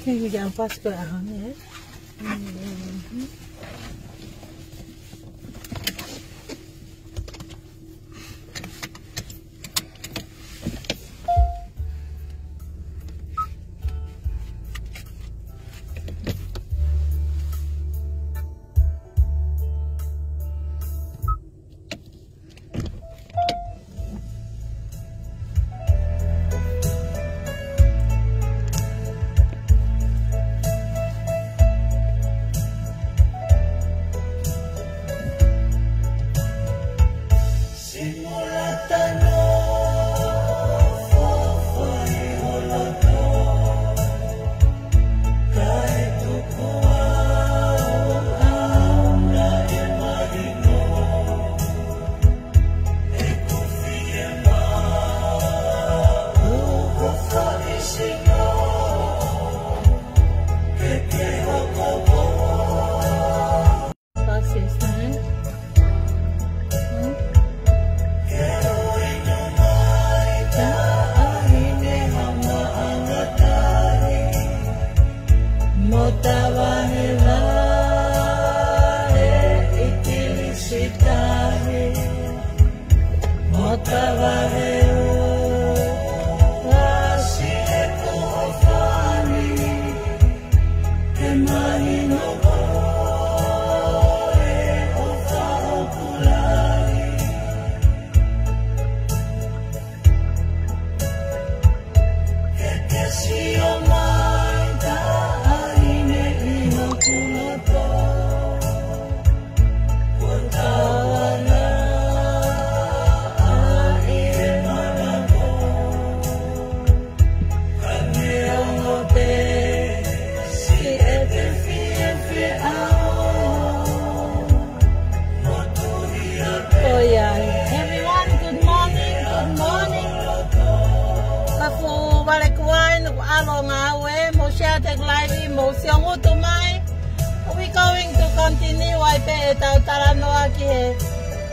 Kaya jangan pas ke ahang ya. We going to continue Waipe Talanoa ki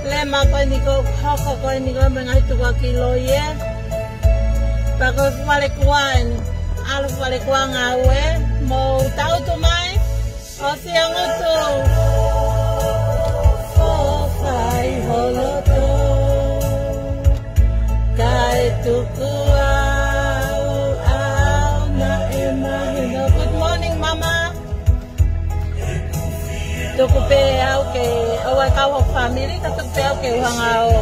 lema ko ni ko hoko ko ni ko mengai tu ko kilo ye. Bagus balik kuan, alus balik kuan ngawe mau tahu tu mai. O siang tu. Oh kai holoto. Kai tu kuau au na imagino. Good morning mama. Tuku pe au ke awal kau family ka tuku pe au ke hangau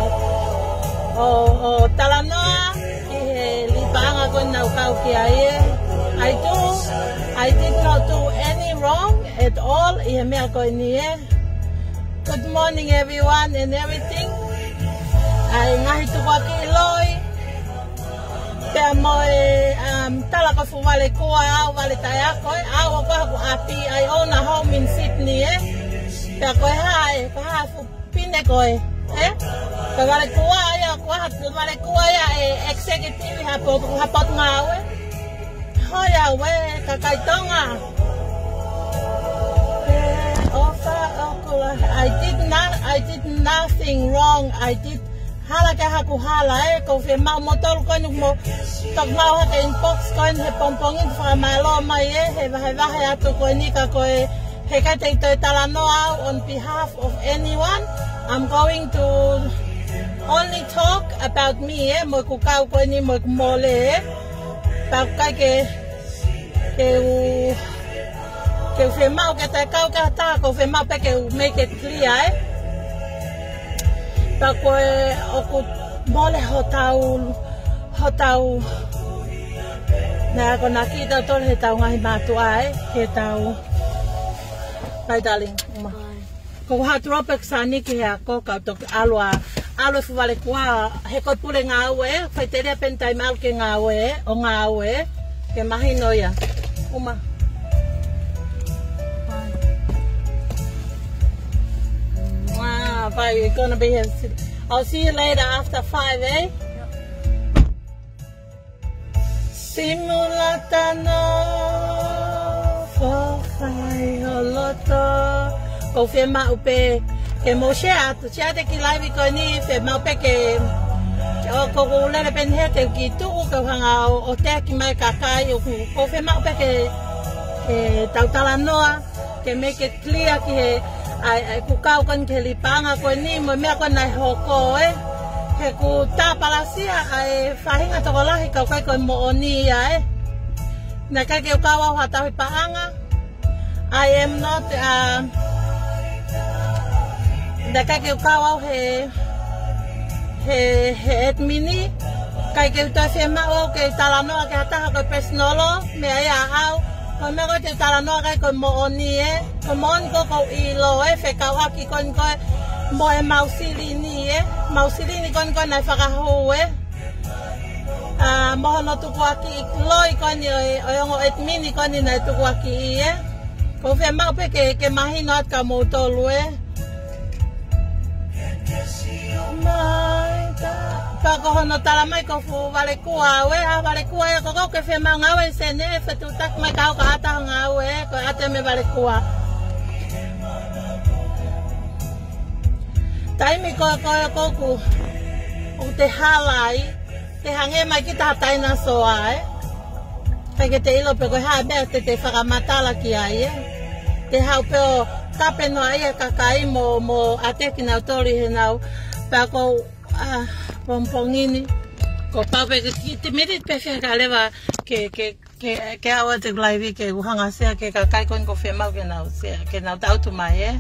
o Talanoa ke libanga ko na kau ke ai I did not do any wrong at all. Good morning everyone and everything. Ai ngahi tu ko ke loi pe mo tala ka fu vale ko au vale tai ko au ko aku api I own a home in Sydney Kaya ko hai, ko ha fu pine ko Ka vale kuwa ya, ko ha vale kuwa ya executive hapot ngawe. Hoya we kakaitonga. I did nothing wrong. I did hala ka haku hala ko fe mau motor ko mo tok mau ha inbox ko he pompongin fra malo mai he va atu ko ni ka ko Talanoa, on behalf of anyone, I'm going to only talk about me. Mo kukau ko ni mo mole. Pakai ke femau ke ta kau ka ta ko femau pe ke make it clear. Pakai oku mole hotau. Na ko nakita tol he tau ngai matu ai he tau. Bye darling. Ko ha tropic sani ki ha ko ka to alwa fu vale kwa he ko pule ngawe fa tere pentai mal ke ngawe o ngawe ke mahino ya uma bye you're gonna be here. I'll see you later after 5 Yep. Simulatano ko fe mau pe ke mo share tu chat ki live ko ni fe mau pe ke ko le pen he te ki tu ko hanga o te ki mai ka kai ko fe mau pe ke ke tautala noa, ke make it clear ki ai kukau kon ke lipanga ko ni mo mea ko nai hoko he ku tapalasia ai fahinga tokolahi kau kai kon mo oni ai na kai ke kawa hata hi paanga I am not na kai ke kawa he admini kai ke ta sema o ke talano ke hata ko personalo me ai au kon me ko te talano kai kon mo oni kon mon ko ilo fe kau aki kon ko mo mausilini kon na whakahu mohono tuku aki loi kon o etmini kon na tuku aki ko fe mau pe ke mahino at ka mo tolu pa ko hono tala mai ko fu vale kua ko ke fe mau ngawe sene fe tu tak mai kau ka ata ngawe ko ate me vale kua taimi ko ku o te halai te hange mai ki ta tai na soa kai ke te ilo pe ko ha be te whakamatala ki ai te hau pe o kape no ai ka kai mo ate ki na tori he nau pa ko pompongini ko pa pe ki te meri pe ka leva ke awa te live ke uhanga sea ke ka kai kon ko fe mau ke nau sea ke nau tau tu mai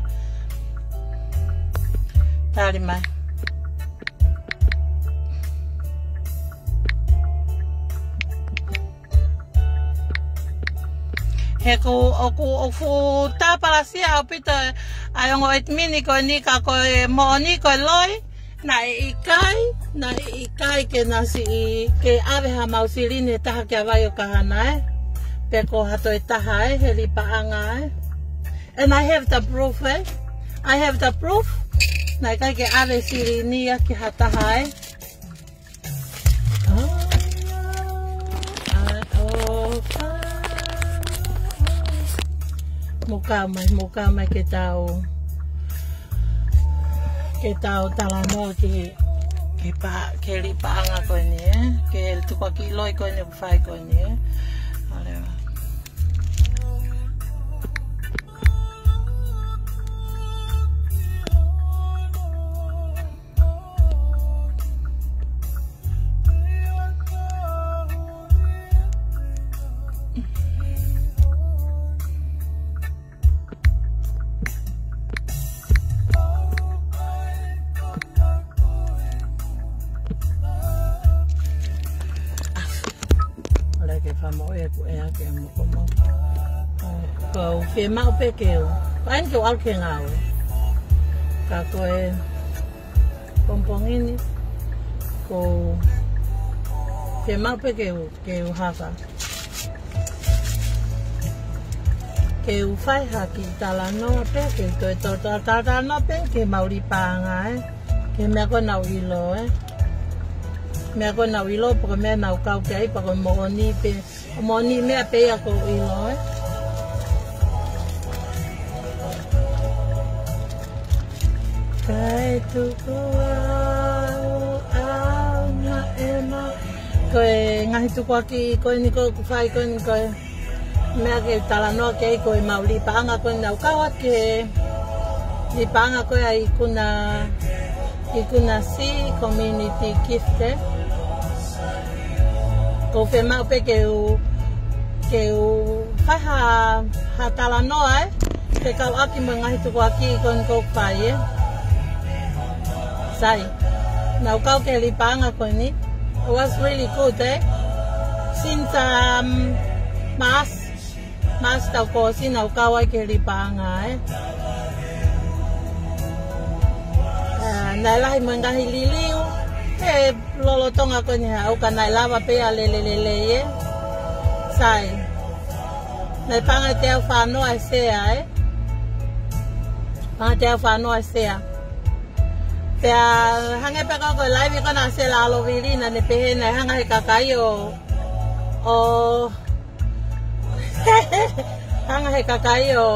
tari mai. He ko oku tapalasia o pita ayongo etmini ko ni ka ko mo ni ko loi na ikai ke nasi ke ave ha mausilini taha ke avayo kahana pe ko hato taha he lipaanga and I have the proof I have the proof na kai ke ave silini ki hataha muka mai ke tau talano ke lipaanga ko ni ke tu pa ki loi ko ni fai ko ni ale ko fe mau pe keu an ko al ke ngau ka ko pompongini ko fe mau pe keu haka keu fai haki talano pe ke to no pe ke mauri panga ke me ko na wilo me ko na wilo porque me na ka ke ai pa ko mo ni me pe ya ko wilo kai tu ko na ema ko ngai tu ko ki ko ni ko fai ko ni ko me ke talano ke ko mauri panga ko na ka wa ke ni panga ko ai kuna si community gift ko fe mau pe ke fa ha talano te ka aki mangai tu ko aki kon ko fai sai now kau ke lipanga ko ni it was really good since mas tau ko sinau kau ke lipanga na lai mangahi liliu lolo tonga ko ni au kana lava pe ale sai na panga te fa no asea panga te fa no asea pe hanga pe ko live ko na se la lo vili na ne pe na hanga ka kayo o hanga ka kayo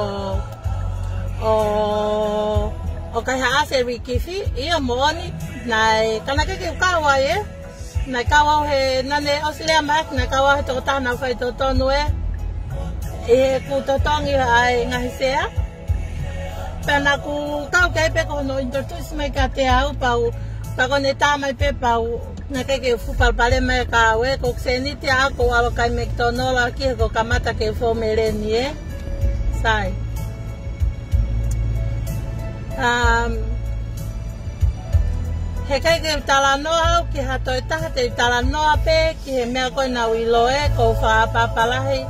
o kai ha se rikifi ia moni nai kana ke kawa na kawa he na ne Australia mak na kawa to ta na fai to no e ku totongi ai ngahi sea. Pena ku kau kei pe kono introduce mai ka te au pau kone tamai pe pau na ke fupal pale mai ka we ko kseniti ako awa kai McDonald ki ko kamata ke fo mereni e. Sai. He kai ke talanoa ki hato e taha te talanoa pe ki he mea koe na uiloe ko wha papalahi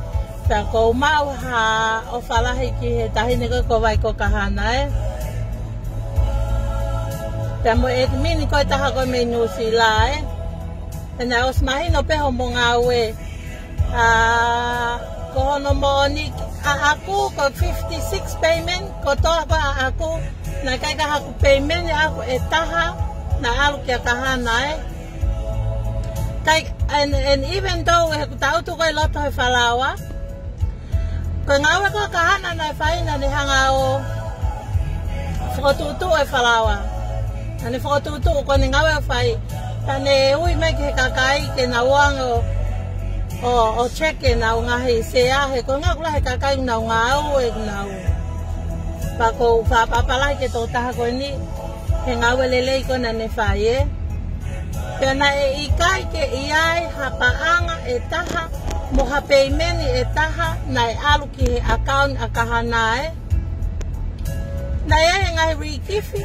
pia ko mau ha o whalahi ki he tahine ko vai ko kahana e. Pia mo e mini koe taha koe me nyusi la e. Pena os mahino pe homo ngā ue ko hono mo ni aku ko 56 payment ko toa ko aku na kai ka haku payment aku e taha na alu kia kahana e. And even though we have tautu koe loto he whalawa, ko ngawe ko kahana na e whaina ni hanga o whakotutu e whalawa. Ani whakotutu ko ni ngawe o whai. Tane ui me ke kakai ke na uang o cheke na ngahi sea he ko ngakula he kakai na ngau e ngau. Pa ko whapapalahi ke tō taha koe ni he ngawe lelei ko na ne whai e. Pena e ikai ke iai hapaanga e taha mo ha payment e taha na e alu ki he account a kahana e. Na e ngai rikifi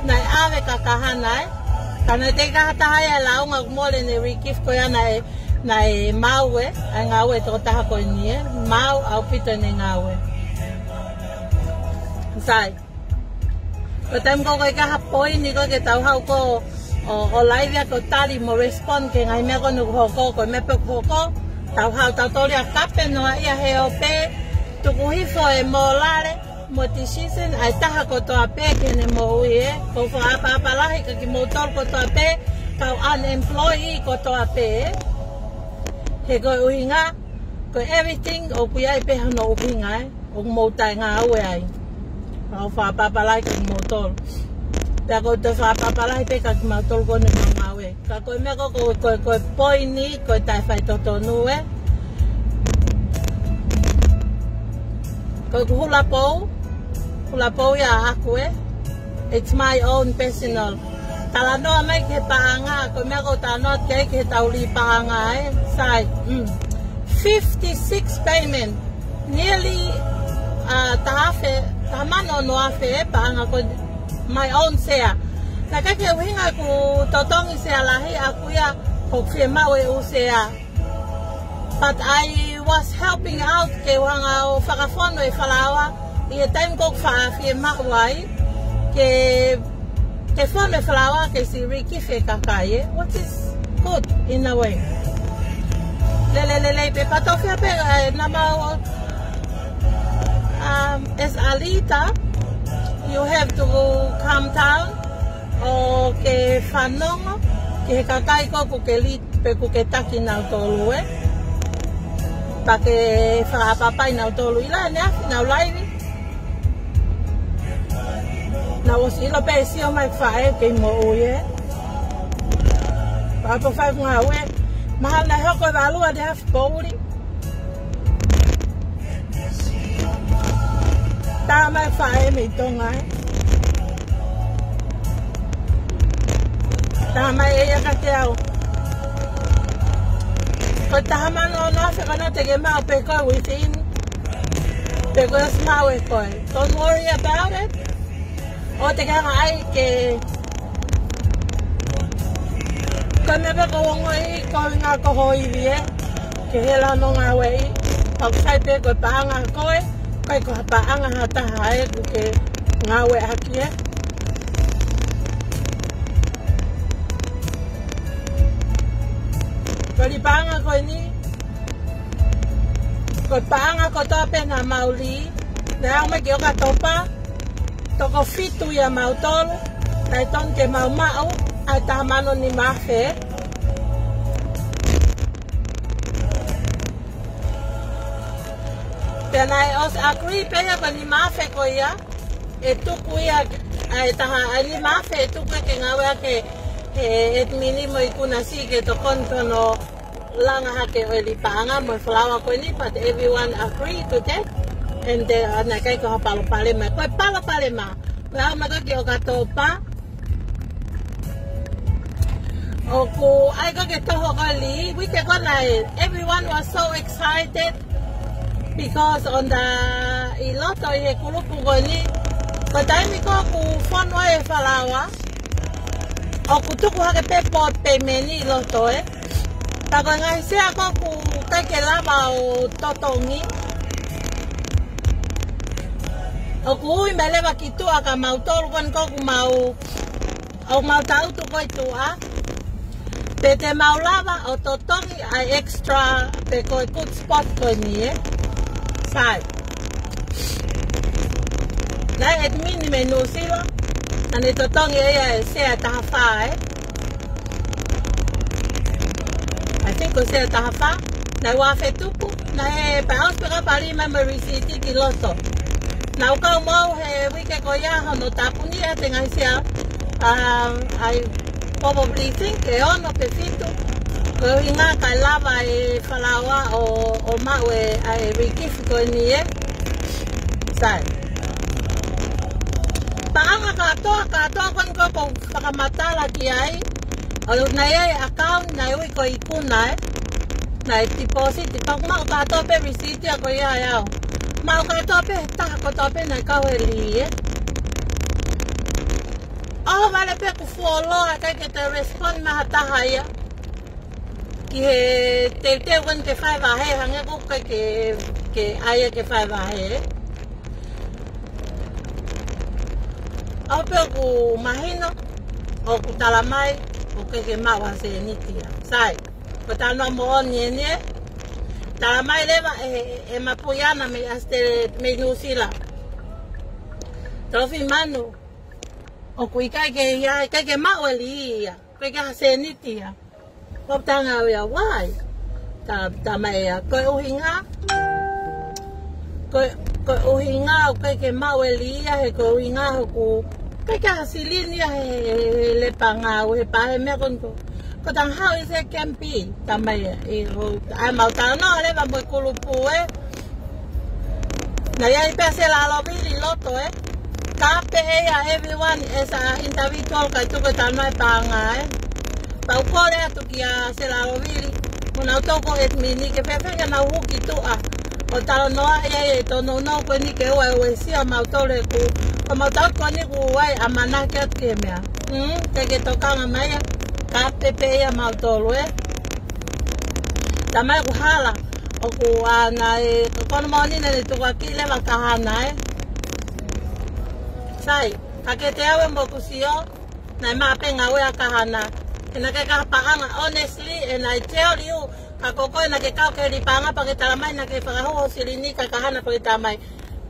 na e ave ka kahana e. Kana te kahataha e launga kumole ne rikif ko ya na e mau e. Ai ngau e tō taha koe ni e. Mau au pito ne ngau e. Sai. Ko tem ko koe kaha poi ni ko ke tau hau ko o laivia ko tari mo respond ke ngai mea konu hoko ko mepe hoko tau hau tau tori a kape noa ia he o pe tuku hifo e mo lare mo ti season ai taha ko toa pe ke ne mo ui e ko fo apa lahi ka ki mo tol ko toa pe kau unemployee ko toa pe he ko uhinga ko everything o kuia i pe hano uhinga e o mo tai ngā ue ai kau fa apa lahi ka ki mo tol pia ko te whapapalahi pe ka ki mautolo kone ngā we. Ka koe mea koe poi ni, koe tai whai totonu e. Koe hula pou ia aku e. It's my own personal. Tala noa mai ke paanga, koe mea koe tānoa kei ke tauli paanga e. Sai, 56 payment. Nearly tahamano no afe e paanga koe my own share. Na kake uhinga ku totongi share lahi aku ya hokfie mau e u share. But I was helping out ke wanga o whakafono e whalawa i e time kok whaafie mau ai ke fono e whalawa ke si rikife kakai e which is good in a way. Lelelele pe patofia pe nama es alita. You have to come down o ke whanonga ke he kakai ko ke li pe ku ke taki nau tolu e pa ke whaapapai nau tolu ila ne afi nau laivi na o si ilo pe si o mai whae ke mo ui e pa po whai ngā ue mahal na hoko e walua de hafi pouri ta mai whae me tonga e. Ta mai e ka te au. Ko taha mano no afe kana te ke mau pe koe within. Pe koe smau e koe. Don't worry about it. O te kanga ai ke koe me pe ko wongo i koe ngā koho iwi e. Ke hela no ngā wei. Pau sai pe koe paanga koe. Kai ko paanga hata hae ku ke ngā we haki e. Ko li paanga koe ni. Ko paanga ko toa pena mauli. Ne au me ki oka topa. Toko fitu ia mautolo. Nai ton ke mau mau. Ai taha mano ni mafe. Pena e os agree pea ko ni mafe ko ia e tuku ia e taha ni mafe e tuku ke ngawe ke e minimo i kuna si ke to kontono langa hake o li paanga mo flawa ko ni, but everyone agree to that. And na kai ko palo palema. Ko palo palema. Wa ma ka ki o ka topa. Oku ai ko ke toho ko li, we ke ko nai. Everyone was so excited because on the iloto ye kulupu ko ni. Ko taimi ko ku fonwa e falawa. Oku tuku hake pe pot pe meni iloto e. Tako ngai se ako ku kai ke lava o totongi. Oku hui me lewa ki tua ka mautolu kon ko ku mau. O mau tau tu koi tua. Pe te maulava o totongi ai extra pe koe good spot koe ni e. Sai. Nai et mini me nusila. Nani totongi e sea taha wha e. I think o sea taha wha. Nai wafe tupu. Nai pa auspira pari memory city ki loto. Nau kau mau he wike ko iaho no tapuni e te ngai sea. I probably think e ono pe fitu. Ko inga kai lava e whalawa o mau e rikifu ko ni e. Sai. Paanga katoa kon ko whakamatala ki ai. O nai ai account nai ui ko ikuna e. Nai deposit. Pak mau katoa pe receipt a ko ia iau. Mau katoa pe taha ko toa pe nai kau e li e. Oh, vale pe ku fuoloa kai ke te respond maha taha ia. Ki he te wan ke whai wahe hange ko kai ke aia ke whai wahe. Au pe ku mahino o ku talamai o ke mawa se nitia. Sai, ko tano mo oni ni e. Talamai lewa e mapuyana me aste me nusila. Trofi manu. O kui kai ke maua li ia. Kai ke hase nitia. Ko tanga wea wai. Ta mai a koe uhinga. Koe uhinga o kai ke maua li ia he koe uhinga hoku. Kai ke hasilini ia he lepanga o he pahe mea konto. Ko tang hao i se kempi. Ta mai a. Ai mau tano lewa mo kulupu e. Na ia i pese la lovili loto e. Kape ea everyone as a individual kai tuko tanoi panga e. Pau kore atu ki a se la lovili. Muna utoko et mini ke whewhenga na huki tua. O talo noa e tono no koe ni ke ua ue sia mautore ku. Ko mautau koe ni ku wai a manake atu ke mea. Te ke tokanga mea. Kape pe ea mautoro e. Ta mai ku hala. O ku ana e kono maonina ni tuko aki lewa kahana e. Sai, kake te awe mo kusio. Nai mape nga wea kahana. Kena ke kapaanga honestly and I tell you kakoko na ke kau ke ripanga pa ke talamai na ke whakahoho sirini kakahana pa ke tamai.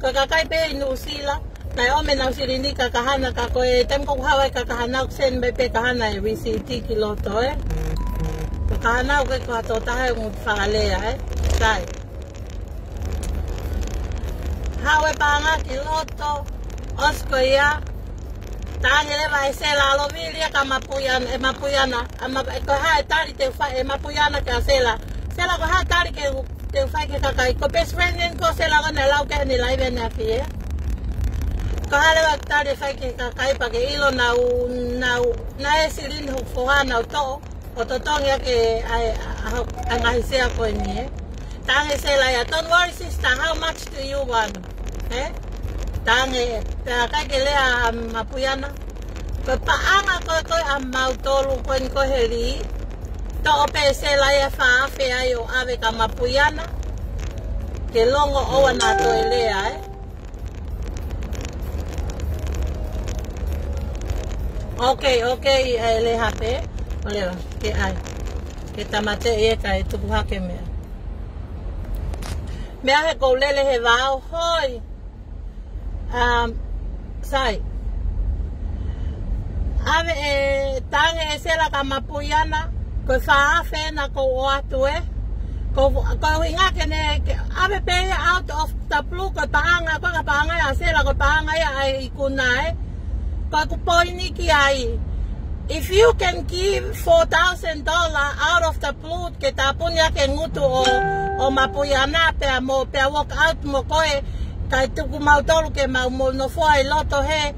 Kakakai pe inusila. Nai ome na sirini kakahana kako e tem kong hawai kakahana uksen me pe kahana e risiti ki loto e. Kakahana uke ko hato tahe ngut whakalea e. Sai. Hawe panga ki loto. Osko ia. Tange lewa e se la lovilia ka mapuyana. Ko hae tari te whai e mapuyana ka sela. Sela ko hae tari ke te whai ke kakai. Ko best friend in ko sela ko ne lau ke ni laive ne aki e. Ko hae lewa tari whai ke kakai pa ke ilo na e sirin hu fuhana o to. O to tongi ake a ngahisea ko ni e. Tange sela ia. Don't worry sister, how much do you want? Eh? Tange, kai ke lea mapuyana. Ko paanga koe a mautolu koe ko heri. To ope se la ia whaafe ai o ave ka mapuyana. Ke longo oa na to e lea e. Okay, le hape. Olewa, ke ai. Ke tamate e ka e tuku hake mea. Mea he kou lele he wao hoi. Sai. Ave tange e sela ka mapuyana. Ko whaafe na ko o atu e. Ko inga kene. Ave pe out of the blue. Ko paanga. Ko ka paanga ya sela. Ko paanga ya ai ikuna e. Ko kupoi ni ki ai. if you can give $4,000 out of the blood que tapunya ke ngutu o mapuyana pe walk out mo koe kai tuku mautolu ke mau no foi loto he,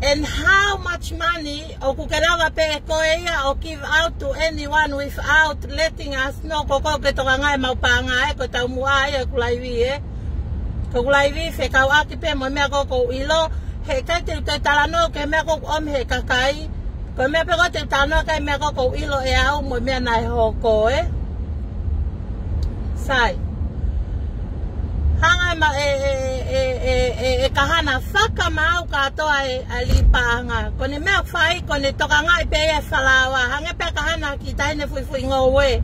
and how much money o kukerawa pe koe ia o give out to anyone without letting us know koko ke toka ngai maupanga ko tau mua ia kulaiwi ko kulaiwi fe kau aki pe mo mea koko ilo he kai te talano ke mea koko om he kakai ko mea pe ko te talano ke mea koko ilo e au mo mea nai hoko sai hanga ma kahana whaka mau katoa li paanga. Kone mea whai, kone toka ngai pe e whalawa. Hanga pe kahana ki taine fui ngowe.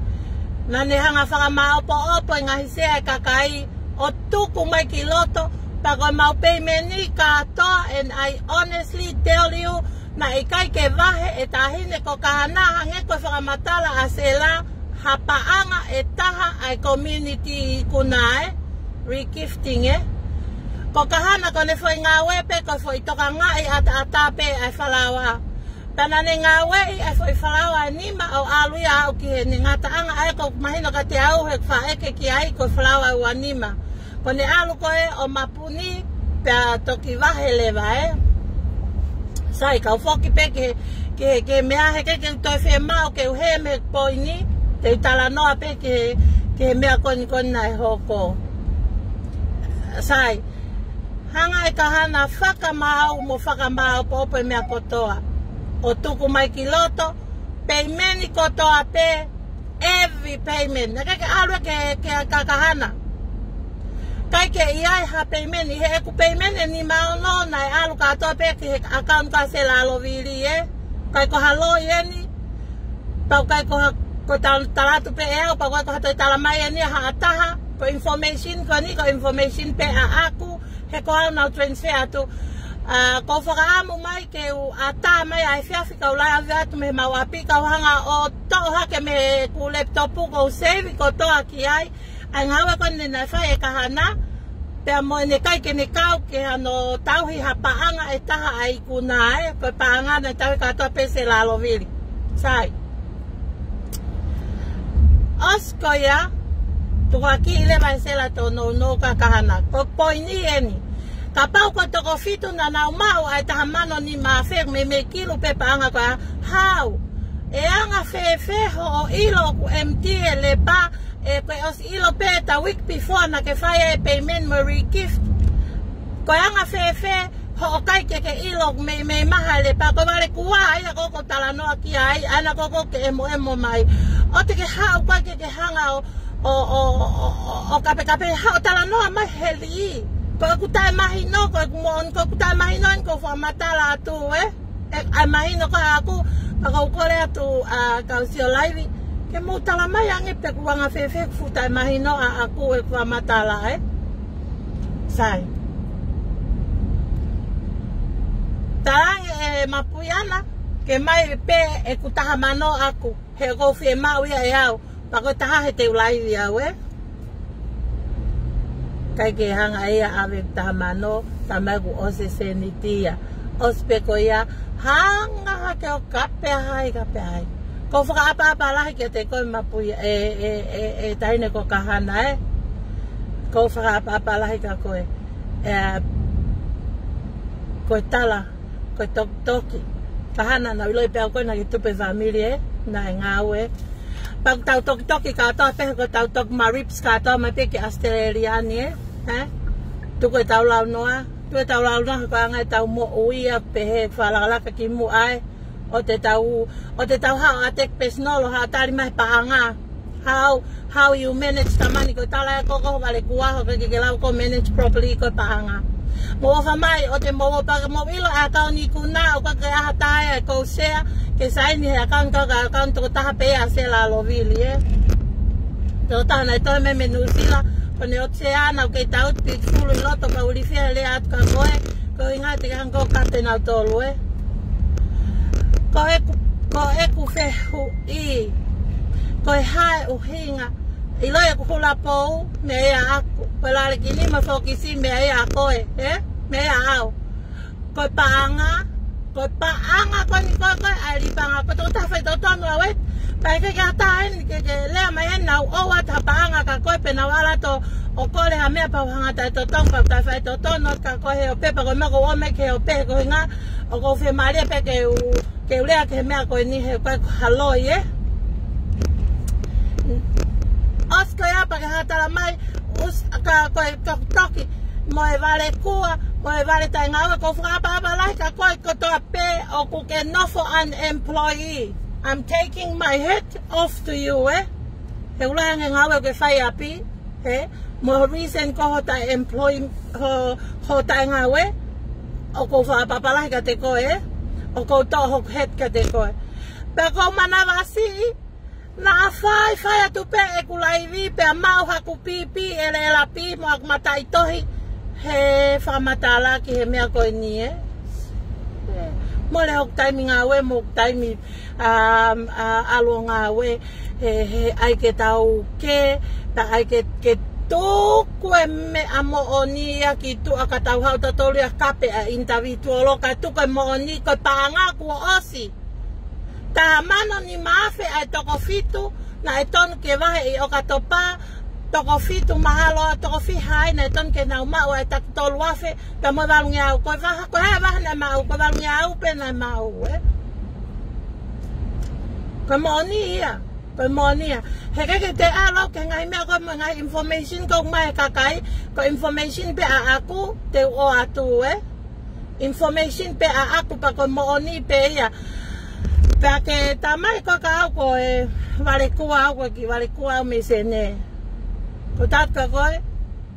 Nane hanga whaka mau po opo ngahi sea kakai. O tuku mai ki loto. Pako mau pe meni katoa. And I honestly tell you, na ikai ke vahe e tahine ko kahana hange ko whakamatala a sela. Hapaanga e taha ai community kunae. Regifting ko kahana ko ne foi ngawe pe ko foi toka ngai ata pe ai falawa tana ne ngawe ai foi falawa ni ma o alu ya o ki ni ngata anga ai ko mahino ka te au he fa eke ki ai ko falawa wa nima ko ne alu ko o mapuni pe toki vahele va sai ka foki pe ke mea he ke to fe ma o ke he me poini te tala no pe ke mea kon nai hoko sai hanga e kahana whakamau po ope mea kotoa o tuku mai ki loto payment kotoa pe every payment na ke alwe ke kahana kai ke iai ha payment he ku payment ni mau no na alu katoa pe ke account ka se la lo vili kai ko halo yeni pa kai ko talatu pe pa ko tala mai ni ha ataha ko information ko ni ko information pe aku he ko na transfer to ko whakaamu mai ke ata mai ai whiawhika ulai awi atu me mawapi ka hanga o tau hake me ku laptop ko save ko toa ki ai ngawe ko ni na whae kahana pe mo ne kai ke ne kau ke ano tauhi hapaanga e taha ai kuna ko paanga na tau ka toa pese la lovili sai oskoya tuka ki ile vaisela to no ka kahana ko poini eni kapau ko to fitu na na mau ai tahamano ni ma fer me kilo pe paanga ka how e anga fe ho ilo ku MT le pa ko os ilo pe ta week before na ke fire payment mo gift ko anga fe ho kai ke ilo me mahale pa ko vale kuwa ai ko talano aki ai ana ko ke emo mai o te ke how kwa ke hanga o kape ha tala no ma heli ko kutai mahi no ko mon ko kutai mahi no ko fa matala tu ai mahi no ko aku ko kore tu ka sio live ke mo tala mai ange pe ku nga fe futai mahi no aku fa matala sai tarang mapuyana ke mai pe kutaha mano aku he ko fe mau ia yao pako taha he te ulai ia kai ke hanga ia ave taha mano tamagu ose senitia ospeko ia hanga hake o kape hai ko whaka apa lahi ke te koe mapuia taine ko kahana ko whaka apa lahi ka koe koe tala koe toki kahana na uloi pēo koe na ki tupe familie na ngawe pag tau toki katoa pe ko tau tok ma rips katoa ma pe ki Australiani tu ko tau lau noa ko anga tau mo uia pe he whalaka ki mu ai o te tau ha atek pesnolo ha tari mai paanga how you manage the money ko tala ko vale kuaho ke lau ko manage properly ko paanga mo fa mai o te mo pa mo ilo account ni kuna o ka hata ko share ke sai ni account ko ta pe a se la lovili to ta na to me menusila ko ne oceana ke ta ut pit full loto ka uli fia le at ka ko inga te kan ko ka te na to lo ko ku fe hu I ko hai u hinga ilo ya kula po me ya aku pala le kini ma fokisi me ya ko me ya au ko paanga ko paanga ko ni ko ai li panga ko to ta fa to no we pa ke ka ta en ke le mai na o wa ta paanga ka ko pe na wala to o ko le ha me pa hanga ta to tong pa ta fa to no ka ko he o pe pa ko me ko o me ke o pe ko nga o ko fe mari pe ke le ke me ko ni he ko halo ye Osko ya pa ke hata la mai us ka ko toki mo e vale kua mo e vale ta nga ko fra pa la ka ko to pe o ku ke no for an employee. I'm taking my head off to you he ula nga ke fai api mo reason ko ta employee ho ta nga o ko fra pa la ka te ko o ko to ho head ka te ko pe ko manava si na fai atu pe e kulai vi pe mau haku pipi ele la pi mo ak matai tohi he fa matala ki he mea koe ni mo le hok taimi ngā we mo taimi alo ngā we he ai ke tau ke ta ai ke tuku e me a mo oni a ki tu a ka tau hau tatoli a kape a intavitu o loka tuku e mo oni ko paanga kua osi ta mano ni mafe ai toko fitu na e ton ke vahe i o katopa toko fitu mahalo toko fi hai na e ton ke nau mau ai tak tolu afe ta mo valungi au ko he vahe na mau ko valungi au pe na mau ko mo ni ia he ke te alo ke ngai mea ko ngai information ko mai kakai ko information pe a aku te o atu information pe a aku pa ko mo ni pe ia Porque tamai ko ka ko vale kuwa ko ki vale kuwa me sene. Ko tat ka ko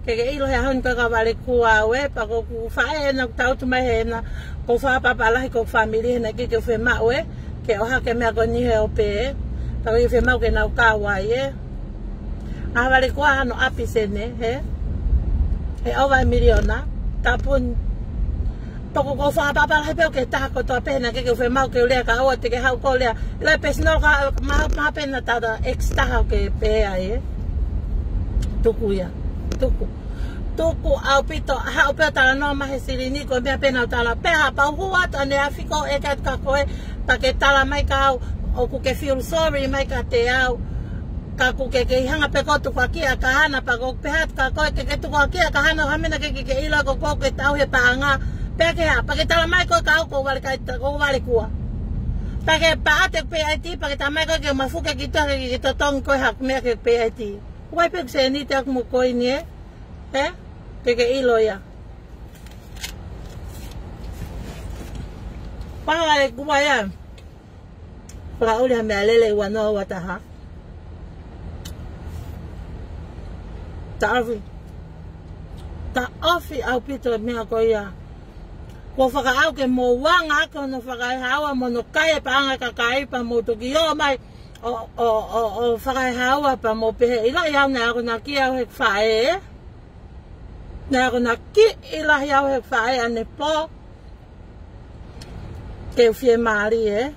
ke ilo ya han ka vale kuwa pa ko ku fa na tau tu mai na ko fa pa la ko family na ke fe ma ke o ha ke me ko ni he o pe. Pa ko fe ma ke na ka wa A vale kuwa no api sene he o va miliona tapun Toko ko fa pa la pe ke ta ko to pena ke fe mau ke le ka o te ke hau ko le le pesno ka ma pena ta da extra ke pe ai tuku au pito hau pe ta no ma hesilini ko me pena ta la pe ha pa hua ta ne afiko e ka ko ta ke ta la mai ka o ku ke feel sorry mai ka te au ka ku ke hanga pe ko tu ka kia ka hana pa ko pe hat ka ko ke tu ka kia ka hana ha mena ke ila ko ke tau he paanga Porque tala mai ko ka ko vale kua. Porque pa te PIT porque tamai ko ke mafuka ki to tong ko hak me ke PIT. Wai pe se ni te mo ko ni ke ilo ya. Pa vale kua ya. Pra ole me lele wa no wa ta ha. Ta ofi au pito me ko ya. Ko whakaau ke mo wanga ko no whakaihawa mo no kai pa anga kai pa mo toki o mai o whakaihawa pa mo pehe ila iau na ako na ki au hek whae na ako na ki ila iau hek whae ane po ke uwhie maari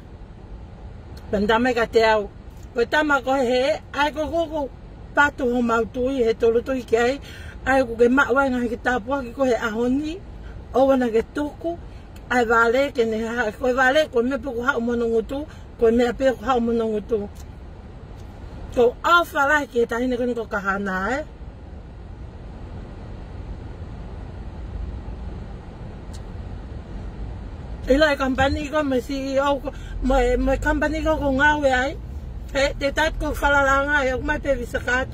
Pendame ka te au ko tama ko he ai ko koko patu ho mautui he tolutui ki ai ko ke maua ngahi ki tapua ki ko he ahoni o wana ke tuku ai vale ke ne ha ko vale ko me pu ha mo no ngutu ko me pe ha mo no ngutu ko afala ke ta ni ko ka hana ila company ko me CEO ko mo company ko ngawe ai te tat ko fala langa yo mai pe visakat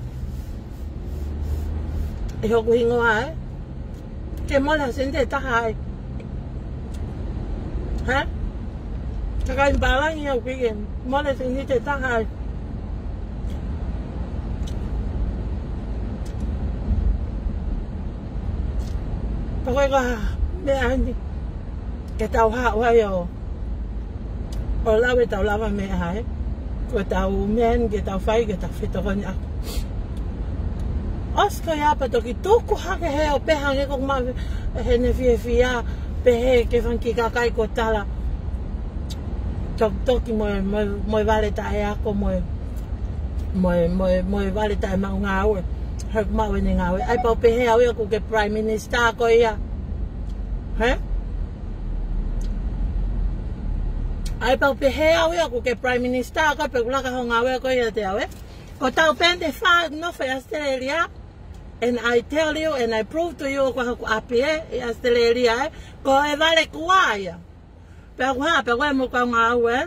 yo ko hingo ai que mola sente ta hai Kakai balang yang bikin mola sente ta hai Pakai ka me ani ke tau ha wa yo o la we tau lava me hai ko tau men ke tau fai ke tau fito kon ya Oska ya pa toki tuku hake he o peha nge kong ma he ne fia pehe ke whanki kakai ko tala toki moe vale tae ako moe vale tae mau ngā ue hek mau ene ngā ue ai pau pehe au aku ke prime minister ko ia Ai pau pe he au ia ko ke Prime Minister ko pe kula ka honga we ko ia te awe. Ko tau pende fa no fa Australia. And I tell you and I prove to you ko haku api e Australia ko e vale kuaia. Pe ko ha pe ko mo ka nga we.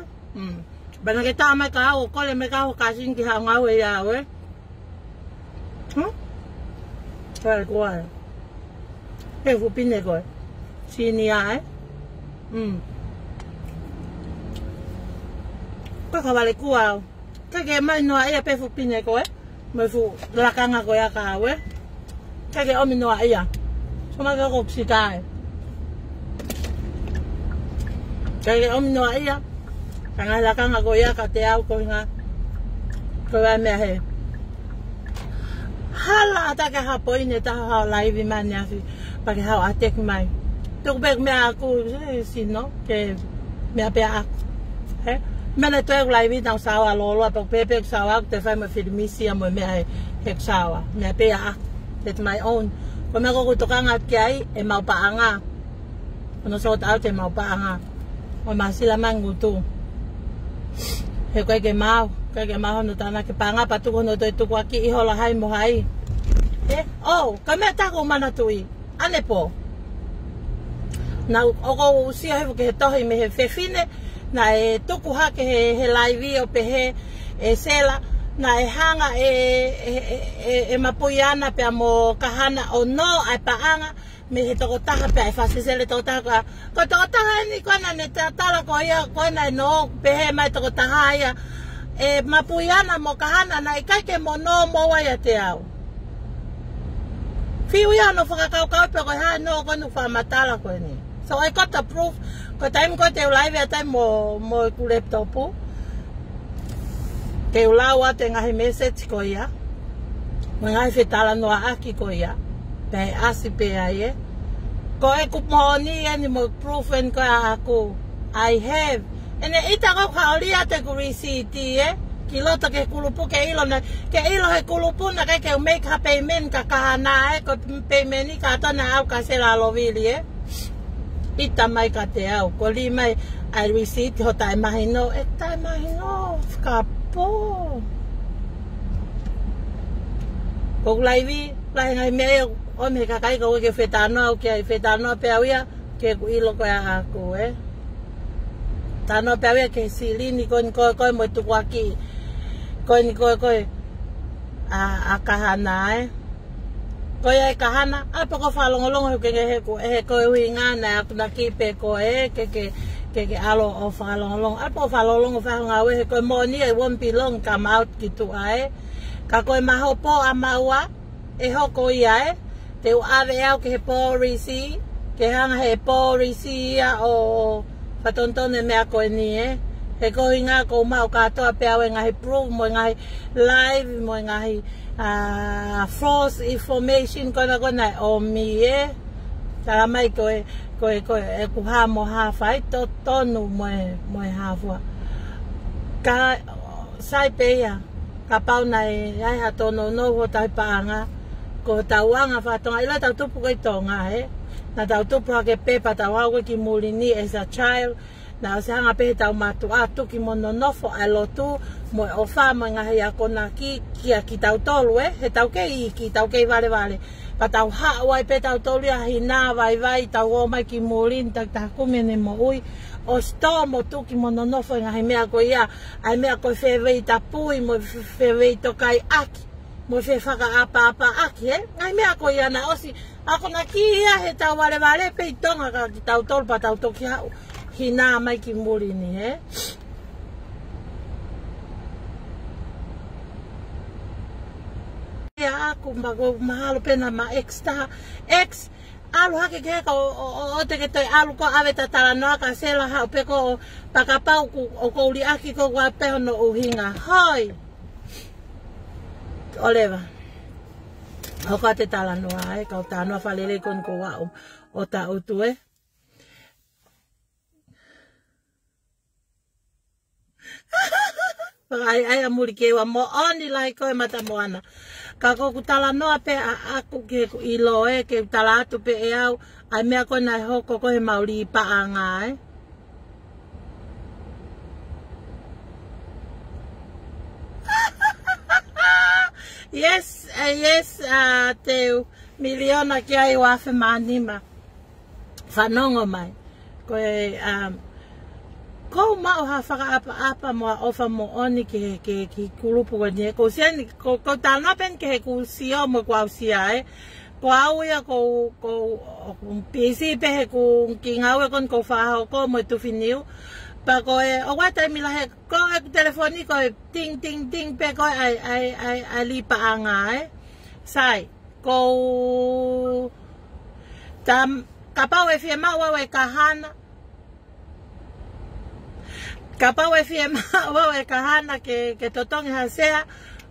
Bana ke ta me ka o ko le me ka o ka sin ki ha nga we ya we. Vale kuaia. E fu pine ko. Sini ai. Ko ka vale kuao. Ka ke mai no ai pe fu pine ko me fu la kanga ko ya ka we. Ka ke omi no ai ya. Soma ka ko psikai. Ka ke omi no ai ya. Kanga la kanga ko ya ka te au ko nga. Ko wa me he. Hala ta ka ha poine ta ha live man ya fi. Pa ke ha atek mai. Tuk bek me aku sino ke me pe aku. He? Mena to live na sawa lolo pa pepe sawa te fa me filmisi mo me he sawa. Me pe aku. That's my own. Ko me ko to kanga kai e mau paanga. Ono so ta te mau paanga. O masila mangutu. He ko ke mau no tana ke paanga pa tu no to tu kwa ki ho la hai mo hai. Oh, ka me ta ko mana tui. Ane po. Na o ko si he ke tohi me he fefine na e tuku ha ke he live o pe he e sela na e hanga e mapuiana pe mo kahana o no ai paanga me he toko taha pe ai fasisele toko taha ko toko taha ni kona ne tala ko ia kona no pe he mai toko taha ia e mapuiana mo kahana na i kai ke mo no mo wa ia te au fiu ia no whakakau kau pe ko ha no ko nu whamatala ko ni so I got the proof ko time ko te live a time mo ku laptopu ke ulawa te ngahi message ko ia ngahi fetala no aki ko ia pe asi pe ai ko e kuponi ani mo proof en ko aku I have ene ita ko khaulia te ku receipt kilota ke kulupu ke ilo he kulupu na ke make a payment ka kahana ko payment ka ta na au ka sela lovili ita mai ka te au ko li mai I receipt ho tai mahino e tai mahino ka po ko live lai ngai me o me ka kai ko ke fetano ke fetano pe awia ke ku ilo ko aku tano pe awia ke silini ko mo tu kwaki ko a kahana ko ya kahana apa ko falongolong ke ko winga na na kipe ko ke alo o falongolong apa falongolong fa ngawe ko mo ni e won't belong come out gitu ai ka ko mahopo amawa e hoko ia te ave au ke polisi ke hanga he polisi o patontone me ko ni he ko inga ko mau ka to pe au nga he proof mo nga live mo nga he false information ko na o mi tara mai ko ku ha mo ha fai to tonu mo ha fo ka sai pe ya ka pau nai ai ha tono no ho tai paanga ko tawanga fa tonga ila tau tupu ko tonga na tau tupu ke pepa tawawe ki mulini as a child na sa nga pe tau matu atu ki mono nofo alotu mo ofa manga ya kona ki tau tolu he tau ke ki tau ke vale pa tau ha wai pe tau tolu ya hina vai tau o mai ki mulin tak kumene mo ui o sto mo tu ki mono nofo nga he mea ko ia ai mea ko feve tapui mo feve to kai aki mo fe faka apa aki ngai mea ko ia na osi ako na ki ia he tau vale pe tonga ka ki tau tolu pa tau toki hau hina mai ki mulini ya aku mago mahalo pena ma ex alu hake ke o te ke toi alu ko ave tatala no ka sela ha pe ko pakapau ko uli aki ko wa pe no uhinga hoi oleva o ka te tala no ai ka ta no falele kon ko wa o ta utu ai amuri ke wa mo oni like ko mata moana ka ko kutala no pe aku ke ilo ke tala atu pe au ai me ko na ho ko he mauri pa anga Yes, te miliona ki ai wafe manima. Whanongo mai. Koe, ko mau ha whakaapa moa ofa mo oni ki kulupu ko nie. Ko siani, ko tānapen ke he ku sio mo kwa usia Ko auia ko pisi pe he ku ki ngaue kon ko whahao ko mo tuwhiniu. Pa koe, o watai mila he, ko e telefoni koe, ting, ting, ting, pe koe ai lipa anga, Sai, ko, kapau e fie maua e kahana. Kapau e fie maua e kahana ke totongi hasea.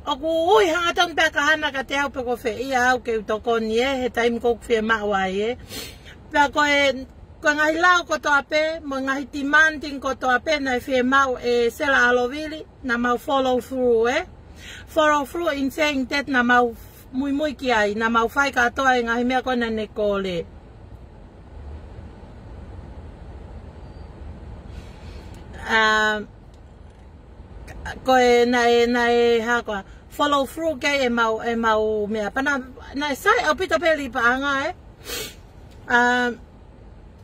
O ku ui hangatong pe kahana ka te au pe ko fe ia au ke utokoni he taim ko fie maua Pa koe, ko ngai lau ko toa pe, mo ngai timanting ko toa pe na fie mau sela alovili, na mau follow through, Follow through in saying that na mau mui ki ai, na mau whai katoa e ngahi mea kona ne kōle. Ko na e hako, follow through ke e mau mea. Pana, na sai au pito pe li paanga,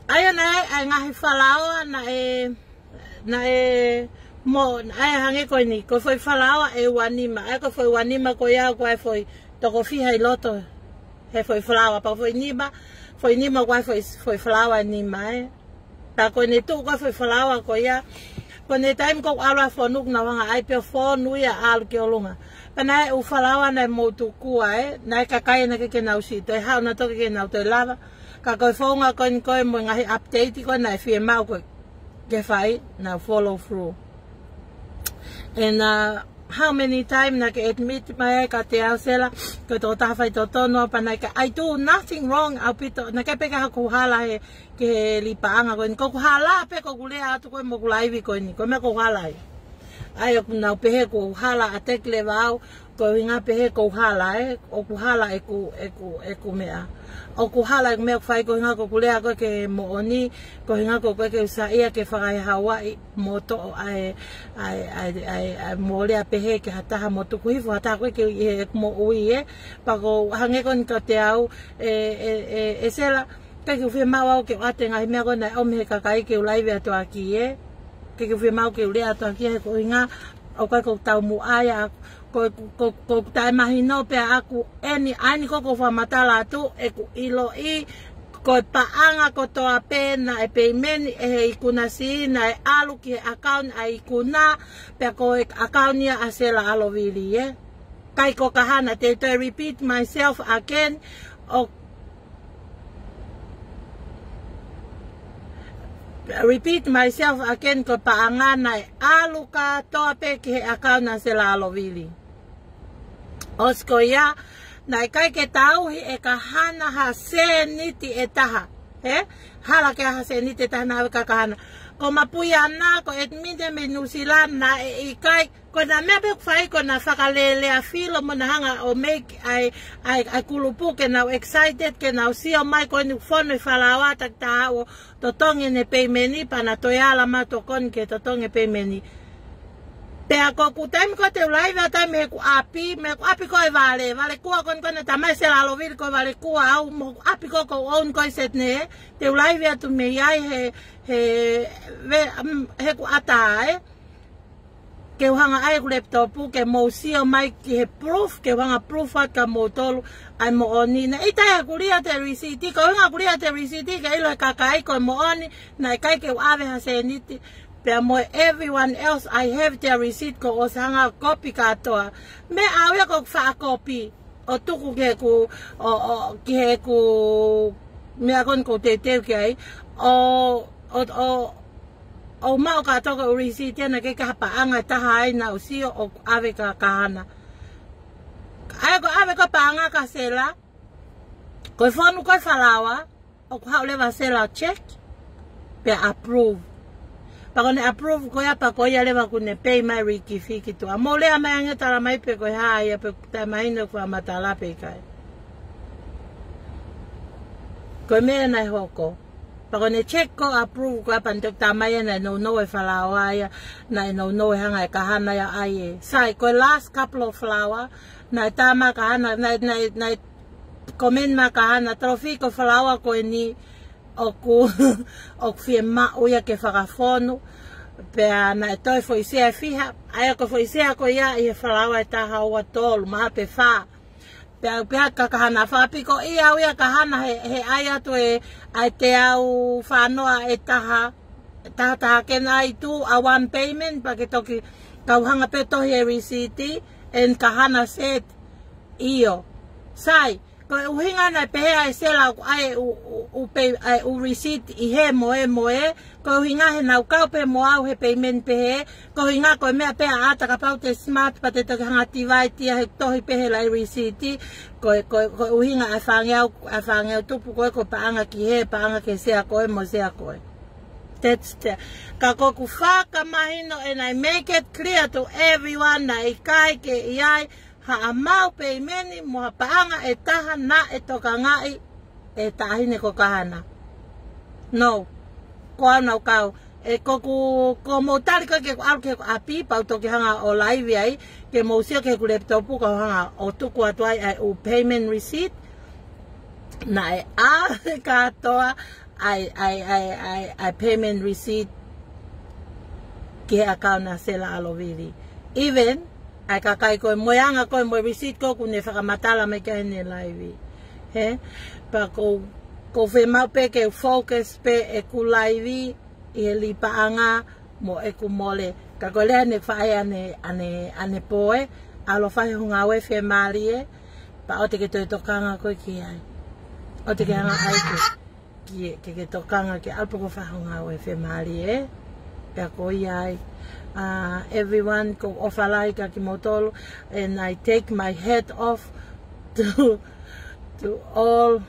Aia nei, ai ngahi whalaoa na e mo, ai hange koe ni, ko foi whalaoa e wanima, ai ko foi wanima ko iau ko ai foi toko fiha I loto, he foi whalaoa, pa foi nima ko ai foi whalaoa nima, Pa koe ne tu ko foi whalaoa ko ia, ko ne taim ko alwa whanuk na wanga ai pia whonu ia alu ki olunga. Pa nai u whalaoa nai moutu kua, nai kakai na ke nau si, toi hao na toke ke nau toi lava, Ka koe whaunga koe mo ngahi update koe na fie mau koe ke whai na follow through. And how many time na ke admit mai ka te au sela ko tō tawhai tō tono pa nai ka I do nothing wrong au pito na ke peka haku hala he ke lipaanga koe ni ko hala pe ko kulea atu koe mo kulaivi koe ni koe me ko hala Ai o nau pehe ko hala a tekle wau ko inga pehe ko hala o ku hala e ku mea. O ku hala e mea whai ko inga ko kulea koe ke mooni ko inga ko koe ke usaia ke whakai Hawaii mo to ai mo lea pehe ke hataha mo tuku hifu hataha koe ke mo ui pa ko hange kon ka te au e sela ke whia mau au ke ate ngahi mea koe na omehe kakai ke ulaive atu aki ke whia mau ke ulea atu aki he ko inga o koe ko tau mu aia ko tai mahi no pe aku ani ko whamatala atu e ku ilo ko paanga ko toa pe na e peimeni e ikuna si na e alu ki he account a ikuna pe ko e account ia a sela alovili kai ko kahana te repeat myself again repeat myself again ko paanga na e alu ka toa pe ki he account na sela alovili Osko ia, nai kai ke tauhi e ka hana ha se niti e taha. Hala ke ha se niti e taha na ka hana. Ko mapui ana, ko etmide me nusila na e kai, ko na mebe kwhai ko na whakalele a filo mo na hanga o make ai kulupu ke nau excited ke nau sio mai ko ni whono I whalawa tak taha o totonge ne peimeni pa na toiala ma tokon ke totonge peimeni. Pea ko ku taimi ko te ulaive a taimi me ku api ko e vale kua kon kone tamai se la lovil ko vale kua au mo api ko on ko setne te ulaive atu me iai he ku ata ke uhanga ai ku laptop ke mo sio mai ki he proof ke uhanga proof at ka mo tolu ai mo oni na ita ku ria te receipt ko uhanga ku ria te receipt ke ilo kakai ko mo oni na kai ke ave ha se niti Pea mo everyone else I have their receipt ko o sanga copy katoa. Me awe ko fa copy. O tuku ke ku ki he ku me akon ko te ke ai. O mau katoa ko receipt na ke ka paanga taha ai na usio o ave ka kahana. Ai ko ave ko paanga ka sela. Ko fonu ko falawa. O ko hauleva sela check. Pea approve. Pako ne approve ko ya pa ko ya leva ku ne pay my rikifiki to amole ama nga tala mai pe ko ha ya pe ta mai no kwa matala pe kai ko me na hoko Pa ko ne check ko approve ko pantok tamaya na no e falawa ya na no e hanga e kahana ya ai. Sai ko last couple of flower na tama kahana na komen ma kahana trofi ko falawa ko ni oku ok fie ma uia ke whakawhonu pea na e toi foi sea fiha aia ko foi sea ko ia i he whalawa e taha ua tolu maha pe wha pea ka kahana whapiko ia uia kahana he aia tu e ai te au whanoa e taha kena i tu a one payment pa ke toki kauhanga pe tohi e risiti en kahana set iyo sai ko uhinga na pehea e sela ai u receipt i he moe ko uhinga he nau kau pe moa he payment pehe ko uhinga ko mea pea ata ka pau te smart pa te toki hanga tivai tia he tohi pehe lai receipt ko uhinga a whangeau tupu ko paanga ki he paanga ke sea koe mo sea koe. That's the ka koku whaka mahino and I make it clear to everyone na ikai ke iai ha amau pe meni mo paanga e taha na e toka ngai e tahine ko kahana. No. Ko ana kau e ko mo tari ko ke au ke api pa toki hanga o live ai ke mo sia ke ku laptop ko hanga o tuku atuai ai o payment receipt na e a ka toa ai payment receipt ke account na sela aloviri even ai kakai ko moyanga ko mo receipt ko kune whakamatala me ka hene live he pa ko fe mau pe ke focus pe e ku live i he li paanga mo e ku mole ka ko le ne whae ane poe alo whae hunga we fe marie pa o te ke toi tokanga ko ki ai o te ke hanga ai ke tokanga ke alpo ko whae hunga we fe marie pe ko iai everyone ko ofalai ka ki motolo and I take my hat off to all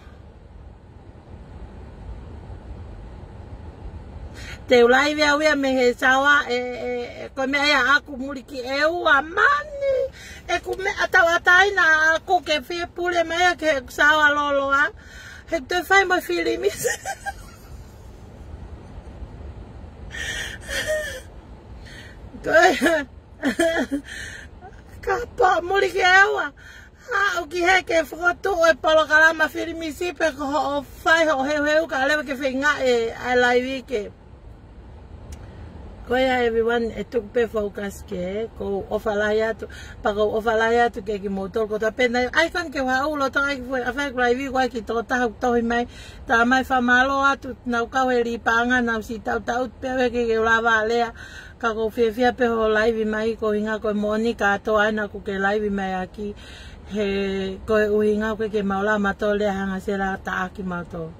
te ulai vea me he sawa ko me ia aku muri ki e ua mani e ku me atawatai na aku ke fie pule mea ke sawa loloa he te whai mo filimis Kapa muri ke ewa o ki he ke whakatu e palokarama filimisi pe ko o whai ho heu ka lewa ke whinga e live ke koia everyone e tuk pe focus ke ko ofalai atu pa ko ofalai atu ke ki motor ko ta pena ai kan ke wa ulo ta ai foi afa live ko ki to ta to mai ta mai fa malo atu na ka we ri panga na si ta pe ke lava lea ka ko fia pe ho live mai ko hinga ko Monica to ana ku ke live mai aki he ko uhinga ko ke maula matole hanga sera ta aki mato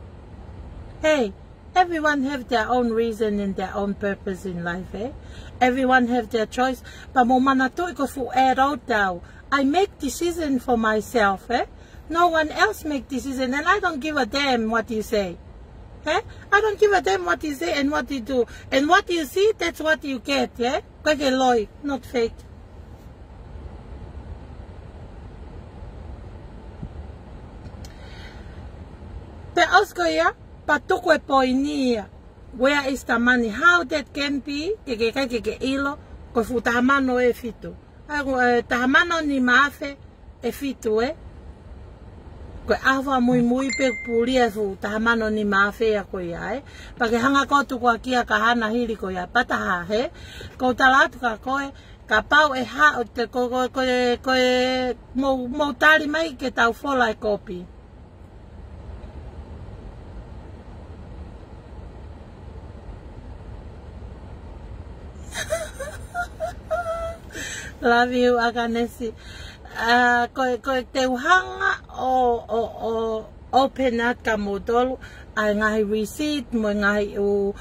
hey. Everyone have their own reason and their own purpose in life, eh? Everyone have their choice. Pa mo manato ko fu erotau. I make decision for myself, eh? No one else make decision, and I don't give a damn what you say, eh? I don't give a damn what you say and what you do, and what you see, that's what you get, eh? Kage loy, not fake. Pe osko ya. Patuko e poinia, where is the money? How that can be? Ke ilo, ko fu tahamano e fitu. Tahamano ni maafe e fitu e. Ko awa mui pe pulia fu tahamano ni maafe ya ko ia e. Pake hanga kotu ko akia kahana hili ko ia pataha he. Ko talatu ka koe, ka pau e ha, ko mo tali mai ke tau fola e kopi. Love you, Aganesi. Ko te uhanga o open up ka modolo ai ngahi receipt mo ngahi u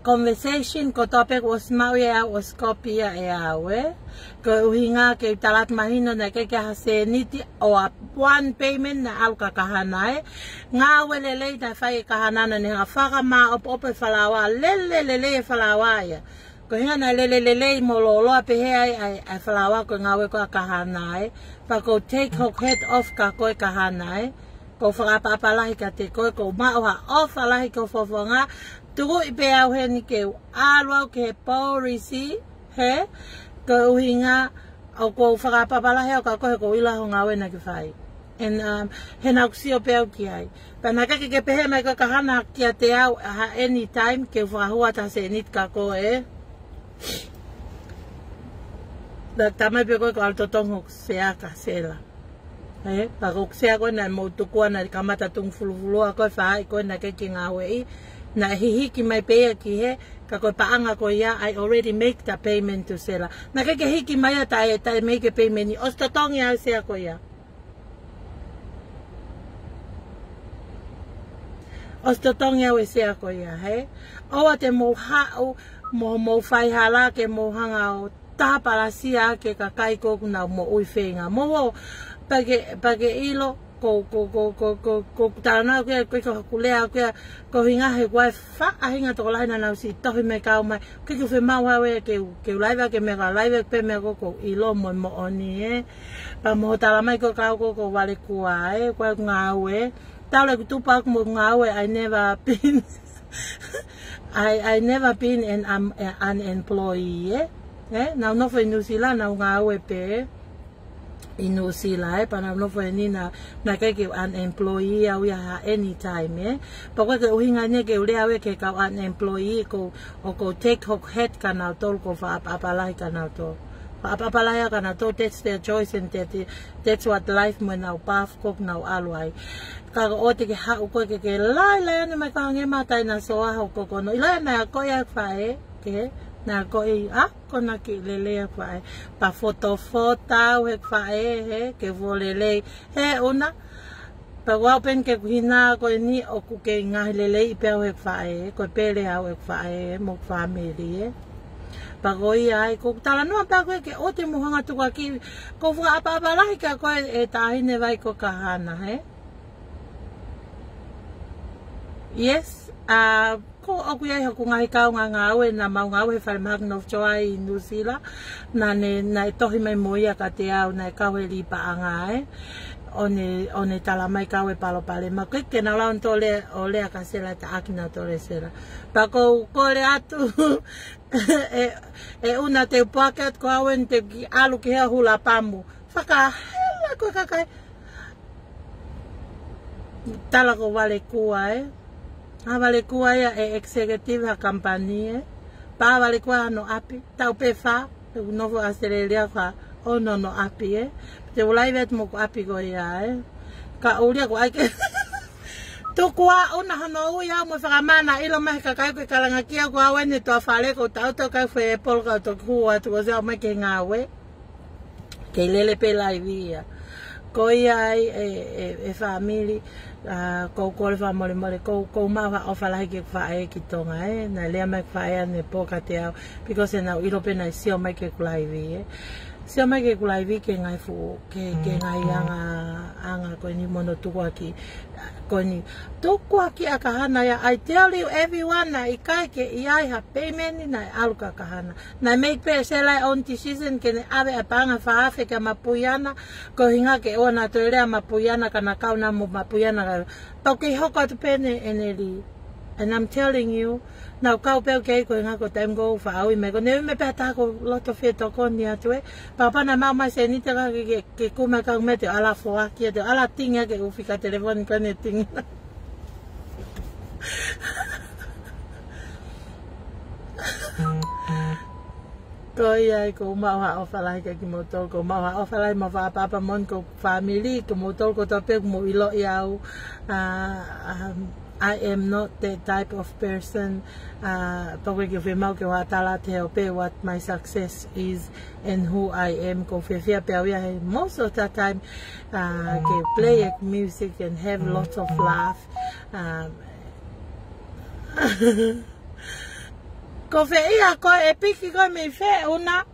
conversation ko topic was maui a was copy e awe ko uhinga ke talat mahino na ke hase niti o one payment na au ka kahanae nga welele da fai kahanana ne nga faka ma op falawa lele falawa ya ko hinga na lele mo lolo pe he ai falawa ko ngawe ko kahanae pa ko take her head off ka ko kahanae ko whakapapalahi ka te koe, ko maoha o whalahi ko whawhanga, tuku i pe au he ni ke alwau ke he paurisi, he, ko uhinga, o ko whakapapalahi au ka kohe ko ilaho ngawe na ki whai. And he nau kusio pe au ki ai. Pana kake ke pehe mai ka kahana kia te au anytime ke whakahua ta se nit ka koe, tamai pe koe ko altotongo sea ka sela. Pa ko sea koe na mautukua na kamata tung fulufulua koe whaai koe na keke ngā wei. Na hihiki mai pea ki he, ka koe paanga koe ia, I already make the payment to sela. Na keke hiki mai a tae make a payment ni, os totongi au sea koe ia. Os totongi au e sea koe ia, he? Oa te mo hao, mo whai hala ke mo hanga o tāparasia ke ka kai koku na mo ui whenga. Mo pake ilo, ko tāna koe ko hakulea koe, ko hinga he koe wha ahinga toko laina nau si tohi me kau mai. Ke ku whemau hawe ke ulaiwa ke mega laiwa pe me koko ilo mo oni Pa mo tala mai ko kau koko wale kua koe ngā ue. Tāle ku tupak mo ngā ue, I never been, I never been an employee, Nau nofo i Nusila, nau ngā ue pe, i Nusila, pa nau nofo i ni na keke an employee au ia anytime, Pa koe ke uhinga ne ke ulea we ke kau an employee, ko take hok head ka nau tol, ko whaapapalahi ka nau tol. Whaapapalahi ka nau tol, that's their choice, and that's what life mo nau path kok nau aluai. Kaga o te ke hau koe ke lai ane mai ka hange matai na soa hau koko no. Ilai na koe a whae, ke, na koe kona ki lele a whae. Pa fotofota he whae, he, ke vo lele. He una, pa wapen ke kuhina koe ni o kuke ngahi lele i peo he whae, koe pere au he whae, mo whamiri, Pa koe ai, ko tala noa pa koe ke o te muhanga tuka ki, ko fuka apa-apalahi ka koe e tahine vai ko kahana, he. Yes, ko oku iai haku ngahi kau ngā aue na mau ngā aue whare mahagno choa i Nusila na e tohi mai moia ka te au na e kau e lipa anga o ne tala mai kau e palo pale ma ke na laun tole o lea ka sela ta akina tole sela pa ko le atu e una te paket ko aue te alu ki hea hula pamu whaka hela koe kakai tala ko wale kua Vale kua ia e executive a company Pa vale kua no api Tau pe wha Novo Australia wha O no api Te ulai vet mo ko api ko ia Ka ulia ko aike Tu kua una hano uia Mo whakamana ilo mai ka kai koe kalanga kia Ko awene toa whale ko tau to kai whe polka to kua Tu ko zeo mai ke ngawe Ke lele pe lai via Ko ia e family ko le fa mole ko ma o fa la ke fa ki tonga na le ma fa ne poka te au because na iro pe na sio mai ke kulaivi sio mai ke kulaivi ke ngai fu ke ngai anga ko ni mono tuaki ko ni tuaki akahana ya I tell you everyone na ikai ke iai ha payment na aluka kahana na make pe sela on decision ke ne ave apanga fa afe ka mapuyana ko hinga ke ona tolea mapuyana kana kauna mo mapuyana pa ke hoka te pene eneli and I'm telling you now kau pe ke ko nga ko time go fa au me ko ne me pata ko loto feto ko ni atu papa na mama se ni te ke kuma ka me te ala fo aki te ala tinga ke u fika telefone ko ne tinga ko ia ko ma o fala ke ki motor ko ma o fala ma fa papa mon ko family ko motor ko to pe mo ilo iau I am not that type of person porque que fe mau que wa tala te pe what my success is and who I am ko fe fe pe most of the time que play music and have lots of laugh ko fe ia ko e piki ko me fe una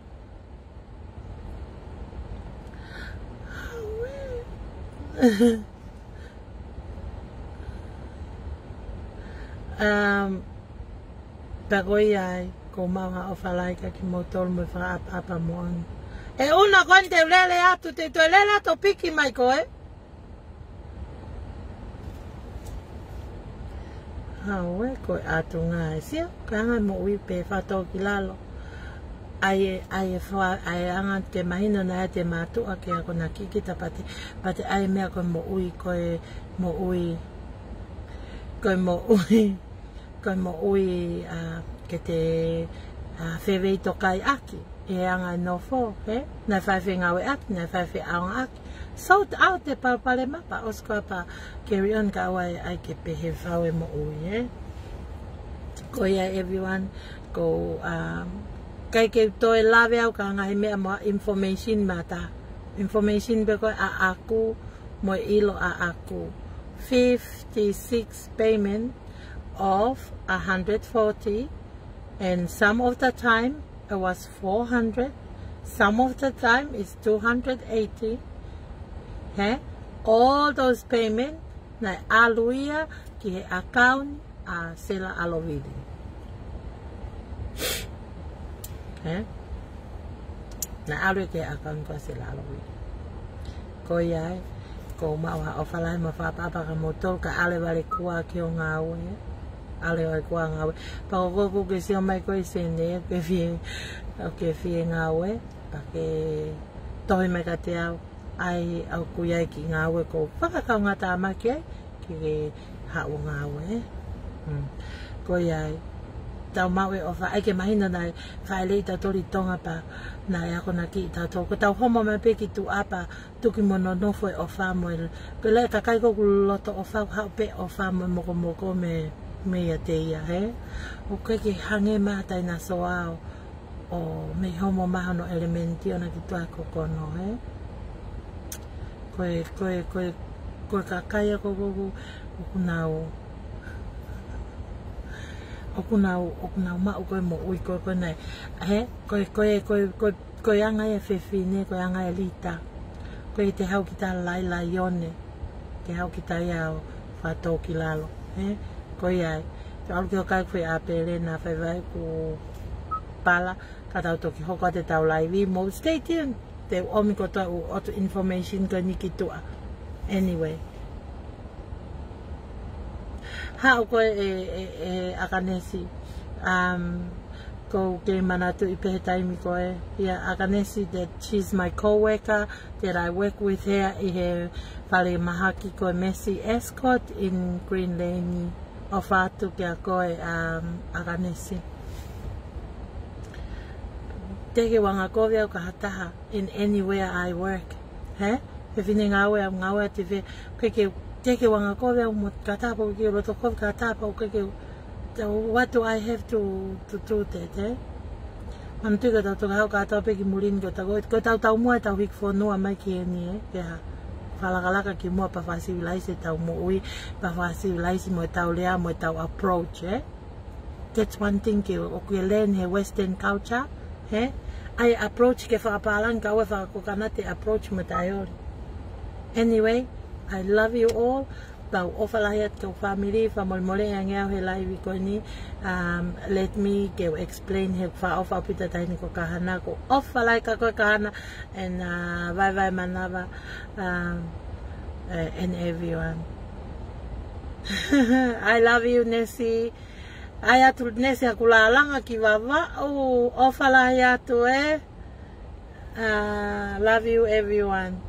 Pagoi ai ko maha o falai ka ki motor mo fa apa mon e una kon te lele atu te to lele to piki mai ko hao e ko atu ngā e sia. Ka anga mo ui pe whato ki lalo. Ai anga te mahino na e te mātua ke ako na kikita pate ai mea koe mo ui ke te whewei tokai aki. E anga no fo, nai whaiwhi ngawe aki, nai whaiwhi aonga aki. So au te palpale mapa, oskoa pa carry on ka awai ai ke pehe whaue mo ui, Ko ia everyone, ko kai ke toi lawe au ka ngai mea mo information mata. Information beko a aku, mo ilo a aku. 56 payment of 140, and some of the time it was 400, some of the time it's 280. All those payments na aluia ki he account a sela alovidi. Na aluia ki he account ko sela alovidi. Ko iai, ko maua o whalai ma whapapa ka motol ka ale wale kua ki o ngā ue. Ale wale kua ngā ue. Pako koko ke sio mai koe sene, ke fie ngā ue, pa ke tohi mai ka te au. Ai au kuiai ki ngā ue ko whakakau ngā tāmaki ai ki ke hao ngā ue. Ko iai, tau maue o wha, ai ke mahina nai whaelei ta tori tonga pa nai ako na ki ta tō. Ko tau homo mai pe ki tu apa tuki mono nofo e o wha moe. Pela e kakai koku loto o wha hao pe o wha moe moko me ia te ia, O koe ke hange mātai na soao o me homo maha no elementi o na ki tua kokono, Koe kakaya ko okunau mau koe mo ui koe nei. Koe anga e whewhine, koe anga e lita. Koe te hau ki tā laila ione. Te hau ki tā iau whatō ki lalo. Koe ai. Te alu ki o kai koe apere nā whewai ko pala. Ka tau toki hoko te tau laiwi mo. Stay tuned. Te omi ko toa u oto information ko niki tua. Anyway. Hao koe e akanesi. Ko ke manatu I pehe taimi koe. Akanesi that she's my co-worker. That I work with her I he whale mahaki koe Messi Escort in Green Lane. O whātu kia koe akanesi. Teke wanga koe au ka hataha in anywhere I work. He whine ngāwe te whe. Teke wanga koe au mo katapa ki roto koe katapa o keke. What do I have to do that, Mam tuika tau toka hau kātau peki murini ko tau mua tau hik whanua mai ki eni, Kia whalakalaka ki mua pa whasiwilaisi tau mo ui, pa whasiwilaisi mo tau lea mo tau approach, That's one thing ki o kuia learn he Western culture, Ai approach ke whakapalang ka ue whakakokana te approach mo taiori. Anyway, I love you all. Tau ofalahi at kau family, whamolmole angeau he laiwi koe ni. Let me go explain he whaofa pita taini ko kahana ko ofalai ka koe kahana. And vai manava and everyone. I love you, Nessie. Ai atu Nessie akulalanga ki wawa. Ofalahi atu Love you, everyone.